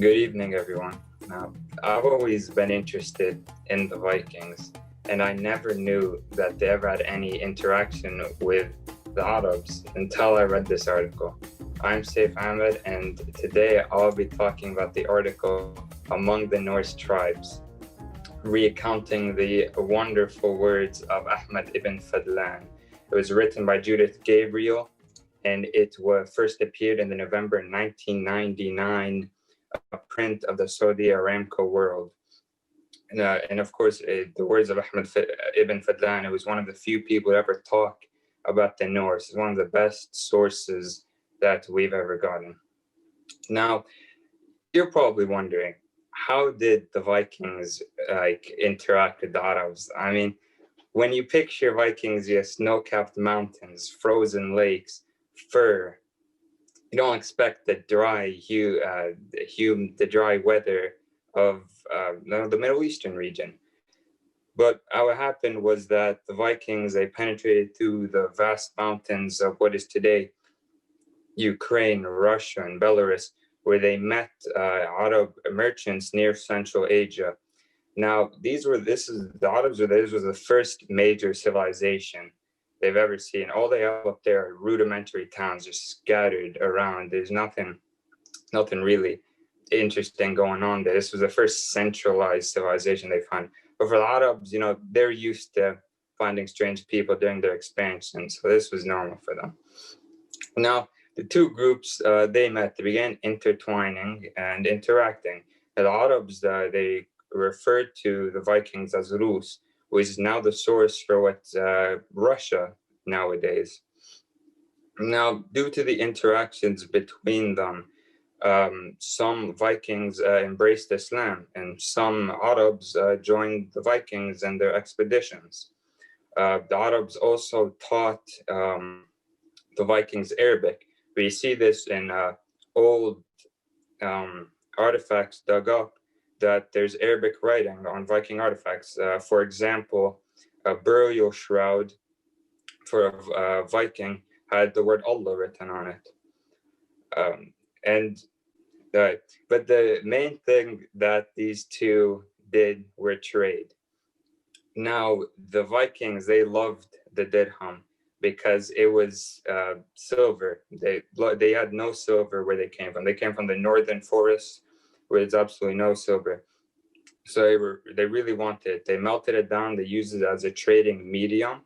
Good evening, everyone. Now, I've always been interested in the Vikings, and I never knew that they ever had any interaction with the Arabs until I read this article. I'm Saif Amer, and today I'll be talking about the article Among the Norse Tribes, recounting the wonderful words of Ahmed ibn Fadlan. It was written by Judith Gabriel, and it first appeared in the November 1999 print of the Saudi Aramco World. And of course, the words of Ahmed ibn Fadlan, it was one of the few people who ever talk about the Norse. It's one of the best sources that we've ever gotten. Now, you're probably wondering, how did the Vikings interact with the Arabs? I mean, when you picture Vikings, you have snow-capped mountains, frozen lakes, fur. You don't expect the dry weather of the Middle Eastern region. But what happened was that the Vikings, they penetrated through the vast mountains of what is today Ukraine, Russia, and Belarus, where they met Arab merchants near Central Asia. Now, this was the first major civilization they've ever seen. All they have up there are rudimentary towns just scattered around. There's nothing really interesting going on there. This was the first centralized civilization they found. But for the Arabs, they're used to finding strange people during their expansion, so this was normal for them. Now, the two groups, they met, they began intertwining and interacting. And the Arabs, they referred to the Vikings as Rus, which is now the source for what's Russia nowadays. Now, due to the interactions between them, some Vikings embraced Islam, and some Arabs joined the Vikings and their expeditions. The Arabs also taught the Vikings Arabic. We see this in old artifacts dug up, that there's Arabic writing on Viking artifacts. For example, a burial shroud for a Viking had the word Allah written on it. But the main thing that these two did were trade. Now, the Vikings, they loved the dirham because it was silver. They had no silver where they came from. They came from the northern forests where there's absolutely no silver. So they really wanted it. They melted it down. They used it as a trading medium.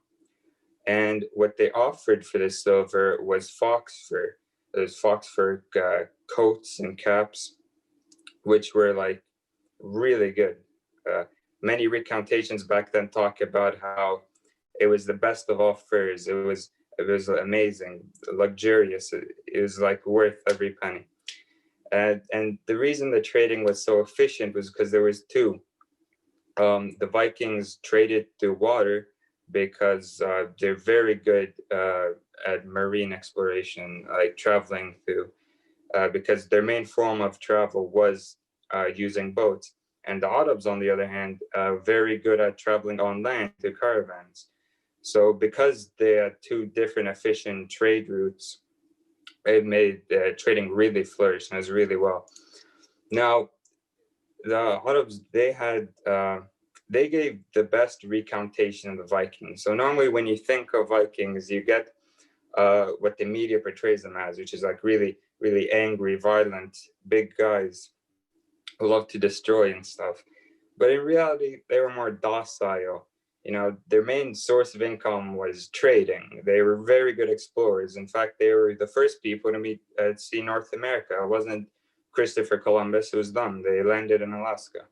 And what they offered for the silver was fox fur. There's fox fur coats and caps, which were like really good. Many recantations back then talk about how it was the best of all furs. It was amazing, luxurious. It was like worth every penny. And the reason the trading was so efficient was because there was two. The Vikings traded through water because they're very good at marine exploration, like traveling through, because their main form of travel was using boats. And the Arabs, on the other hand, are very good at traveling on land through caravans. So because they had two different efficient trade routes, it made trading really flourish, and it was really well. Now, the Arabs, they gave the best recantation of the Vikings. So normally when you think of Vikings, you get what the media portrays them as, which is like really, really angry, violent, big guys who love to destroy and stuff. But in reality, they were more docile. Their main source of income was trading. They were very good explorers. In fact, they were the first people to see North America. It wasn't Christopher Columbus, it was them. They landed in Alaska.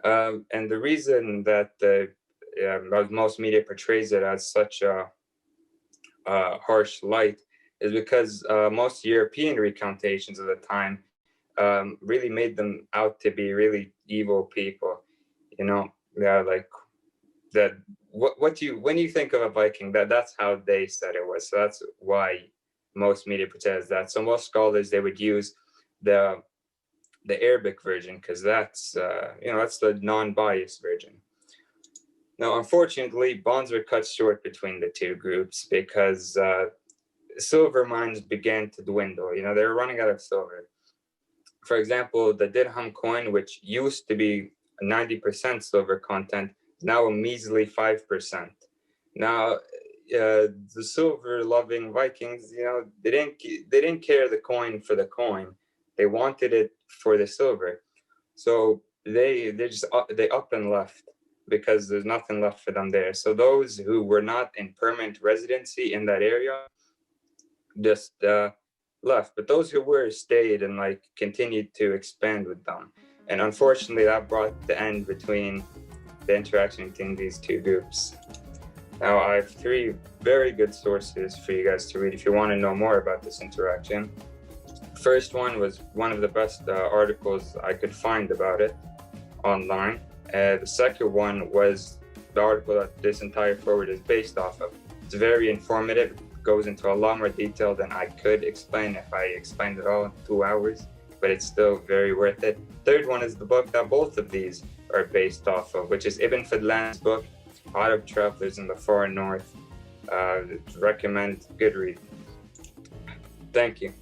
And the reason that most media portrays it as such a harsh light is because most European recantations of the time really made them out to be really evil people. Like that. When you think of a Viking, that's how they said it was. So that's why most media portrays that. So most scholars, they would use the Arabic version because that's the non-biased version. Now, unfortunately, bonds were cut short between the two groups because silver mines began to dwindle. They were running out of silver. For example, the dirham coin, which used to be 90% silver content, is now a measly 5%. Now, the silver-loving Vikings, they didn't care the coin for the coin. They wanted it for the silver, so they up and left because there's nothing left for them there. So those who were not in permanent residency in that area just left, but those who were stayed and like continued to expand with them. And unfortunately, that brought the end between the interaction between these two groups. Now, I have 3 very good sources for you guys to read if you want to know more about this interaction. The first one was one of the best articles I could find about it online. The second one was the article that this entire forward is based off of. It's very informative, goes into a lot more detail than I could explain if I explained it all in 2 hours, but it's still very worth it. Third one is the book that both of these are based off of, which is Ibn Fadlan's book, Arab Travelers in the Far North. Recommend, good read. Thank you.